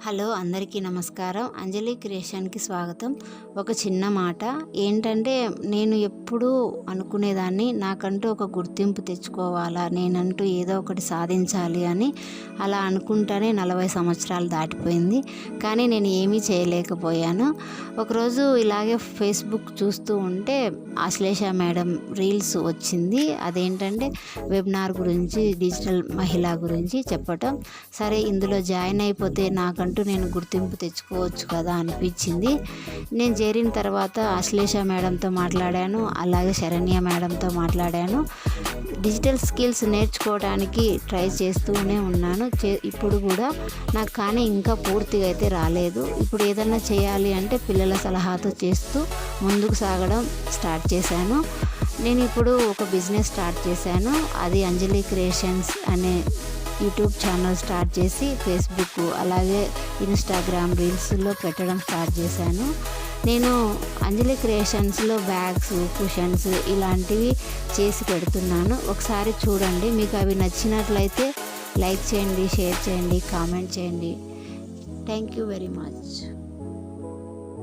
Hello అందరికీ నమస్కారం. అంజలి క్రియేషన్కి స్వాగతం. ఒక చిన్న మాట ఏంటంటే, నేను ఎప్పుడూ అనుకునేదాన్ని నాకంటూ ఒక గుర్తింపు తెచ్చుకోవాలా, నేనంటూ ఏదో ఒకటి సాధించాలి అని. అలా అనుకుంటానే 40 సంవత్సరాలు దాటిపోయింది. కానీ నేను ఏమీ చేయలేకపోయాను. ఒకరోజు ఇలాగే ఫేస్బుక్ చూస్తూ ఉంటే ఆశ్లేష మేడం రీల్స్ వచ్చింది. అదేంటంటే వెబినార్ గురించి, డిజిటల్ మహిళ గురించి చెప్పటం. సరే, ఇందులో జాయిన్ అయిపోతే నాకంటూ నేను గుర్తింపు తెచ్చుకోవచ్చు కదా అనిపించింది. నేను చేరిన తర్వాత ఆశ్లేష మేడంతో మాట్లాడాను, అలాగే శరణ్య మేడంతో మాట్లాడాను. డిజిటల్ స్కిల్స్ నేర్చుకోవడానికి ట్రై చేస్తూనే ఉన్నాను. ఇప్పుడు కూడా నాకు కానీ ఇంకా పూర్తిగా అయితే రాలేదు. ఇప్పుడు ఏదన్నా చేయాలి అంటే పిల్లల సలహాతో చేస్తూ ముందుకు సాగడం స్టార్ట్ చేశాను. నేను ఇప్పుడు ఒక బిజినెస్ స్టార్ట్ చేశాను. అది అంజలి క్రియేషన్స్ అనే యూట్యూబ్ ఛానల్ స్టార్ట్ చేసి ఫేస్బుక్ అలాగే ఇన్స్టాగ్రామ్ రీల్స్లో పెట్టడం స్టార్ట్ చేశాను. నేను అంజలి క్రియేషన్స్లో బ్యాగ్స్, కుషన్స్ ఇలాంటివి చేసి పెడుతున్నాను. ఒకసారి చూడండి. మీకు అవి నచ్చినట్లయితే లైక్ చేయండి, షేర్ చేయండి, కామెంట్ చేయండి. Thank you very much.